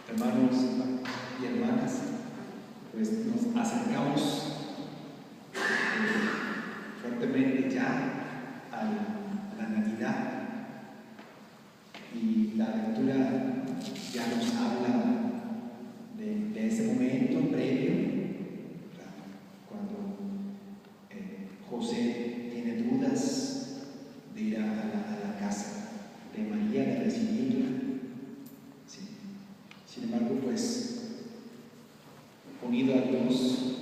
Hermanos y hermanas, pues nos acercamos fuertemente ya a la Navidad, y la lectura ya nos habla de ese momento previo, cuando José tiene dudas de ir a la casa de María, de recibirla. Sí. Sin embargo, pues, unido a Dios,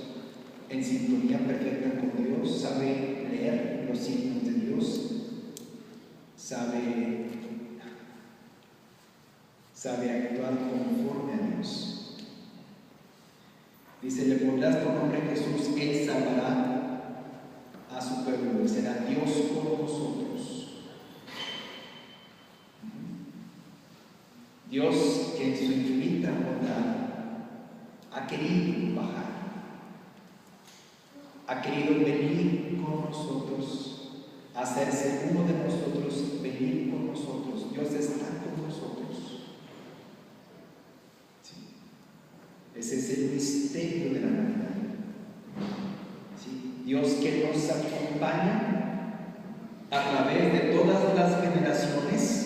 en sintonía perfecta con Dios, sabe leer los signos de Dios, sabe actuar conforme a Dios. Dice: le pondrás por nombre Jesús, Él salvará a su pueblo y será Dios con nosotros. Dios, que en su infinita bondad ha querido bajar, ha querido venir con nosotros, hacerse uno de nosotros, venir con nosotros. Dios está con nosotros. Sí. Ese es el misterio de la Navidad. Sí. Dios que nos acompaña a través de todas las generaciones,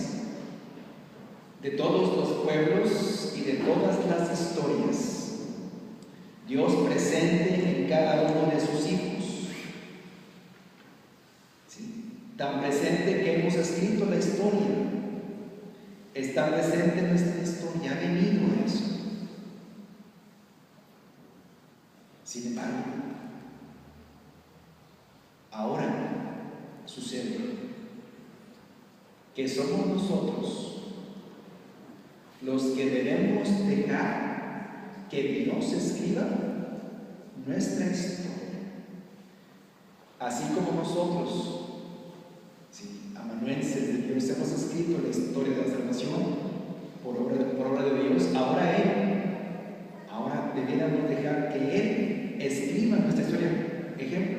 de todos los pueblos y de todas las historias. Dios presente en cada uno de sus hijos. ¿Sí? Tan presente que hemos escrito la historia. Está presente en nuestra historia, ha venido a eso. Sin embargo, ahora sucede que somos nosotros los que debemos dejar que Dios escriba nuestra historia. Así como nosotros, sí, amanuenses de Dios, hemos escrito la historia de la salvación por obra de Dios, ahora debiéramos dejar que Él escriba nuestra historia. Ejemplo: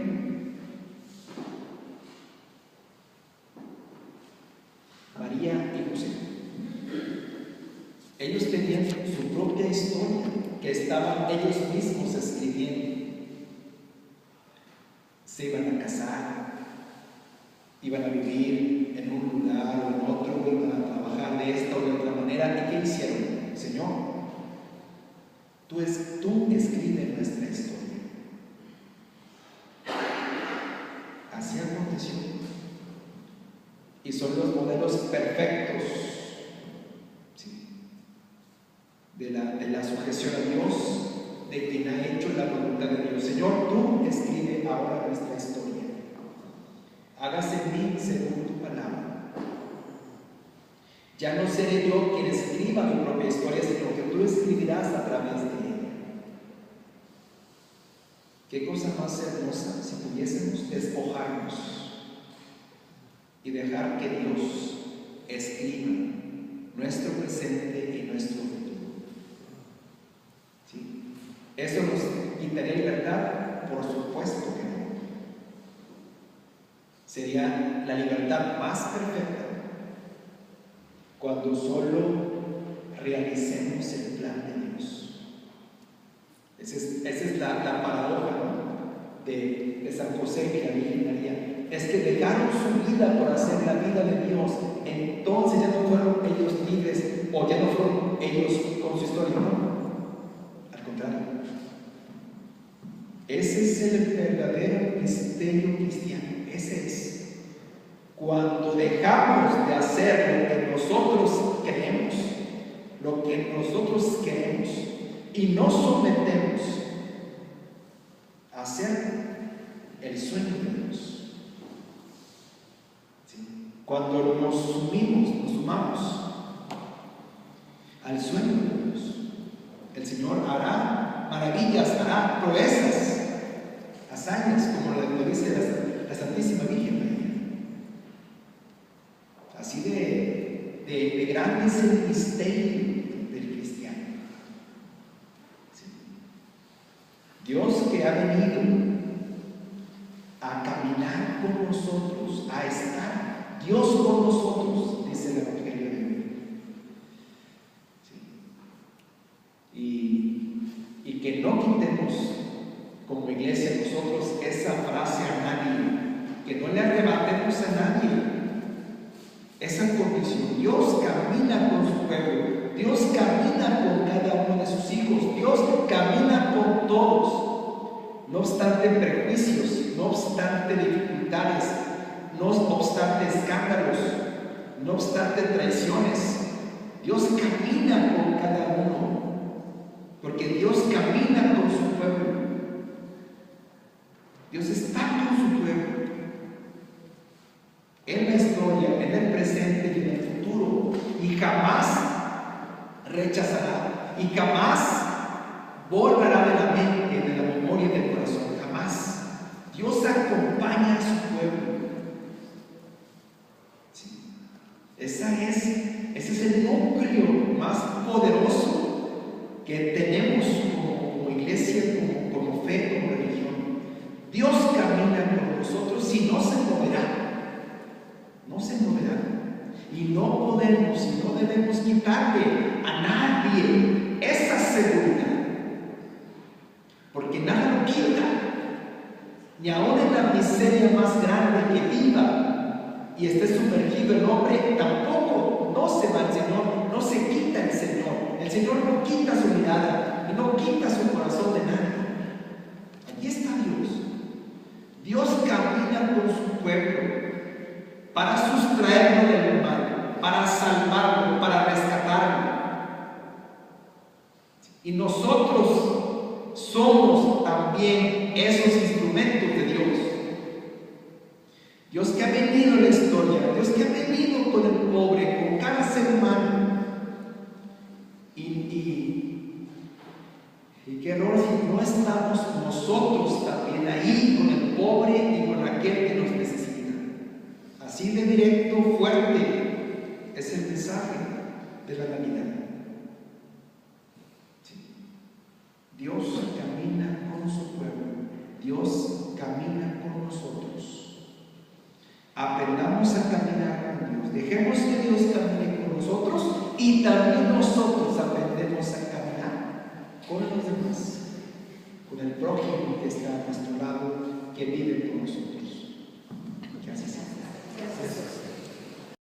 María y José. Ellos tenían su propia historia que estaban ellos mismos escribiendo. Se iban a casar, iban a vivir en un lugar o en otro, iban a trabajar de esta o de otra manera. ¿Y qué hicieron? Señor, tú escribes nuestra historia. Así aconteció. Y son los modelos perfectos de la sujeción a Dios, de quien ha hecho la voluntad de Dios. Señor, tú escribe ahora nuestra historia. Hágase en mí según tu palabra. Ya no seré yo quien escriba mi propia historia, sino que tú escribirás a través de ella. Qué cosa más hermosa si pudiésemos despojarnos y dejar que Dios escriba nuestro presente y nuestro futuro. ¿Sí? ¿Eso nos quitaría libertad? Por supuesto que no. Sería la libertad más perfecta cuando solo realicemos el plan de Dios. Esa es la paradoja, ¿no?, de San José y la Virgen María. Es que dejaron su vida por hacer la vida de Dios. Entonces ya no fueron ellos libres, o ya no fueron ellos con su historia. No, al contrario. Ese es el verdadero misterio cristiano. Ese es cuando dejamos de hacer lo que nosotros queremos, y nos sometemos a hacer el sueño de Dios. ¿Sí? Cuando nos sumamos al sueño de Dios, el Señor hará maravillas, hará proezas, hazañas, como lo dice la Santísima Virgen María. Así de grande es el misterio del cristiano. ¿Sí? Dios que ha venido a caminar con nosotros, a estar Dios con nosotros, dice el Evangelio de hoy. ¿Sí? y que no quitemos como iglesia nosotros esa frase a nadie, que no le arrebatemos a nadie esa condición. Dios camina con su pueblo, Dios camina con cada uno de sus hijos, Dios camina con todos, no obstante prejuicios, no obstante dificultades, no obstante escándalos, no obstante traiciones. Dios camina con cada uno, porque Dios camina con su pueblo. Dios está con su pueblo, en la historia, en el presente y en el futuro, y jamás rechazará, y jamás borrará de la mente, de la memoria y del corazón, jamás. Dios acompaña a su pueblo. ¿Sí? Ese es el núcleo más poderoso que tenemos como iglesia, como fe, como religión. Dios camina con nosotros y no se moverá. No se moverá. Y no podemos y no debemos quitarle a nadie esa seguridad. Porque nada lo quita. Ni aún en la miseria más grande que viva y esté sumergido el hombre, tampoco no se va el Señor, no se quita el Señor. El Señor no quita su mirada y no quita su corazón de nadie. Allí está Dios. Dios camina con su pueblo para sustraerlo del mal, para salvarlo, para rescatarlo. Y nosotros somos también esos instrumentos de Dios. Dios que ha venido en la historia, Dios que ha venido con el pobre, con cada ser humano. Y qué error si no estamos nosotros también ahí con el pobre y con aquel que nos necesita. Así de directo, fuerte, es el mensaje de la Navidad. ¿Sí? Dios camina con su pueblo, Dios camina con nosotros. Aprendamos a caminar con Dios, dejemos que Dios camine con nosotros y también nosotros aprendemos a caminar con los demás, con el prójimo que está a nuestro lado, que vive con nosotros.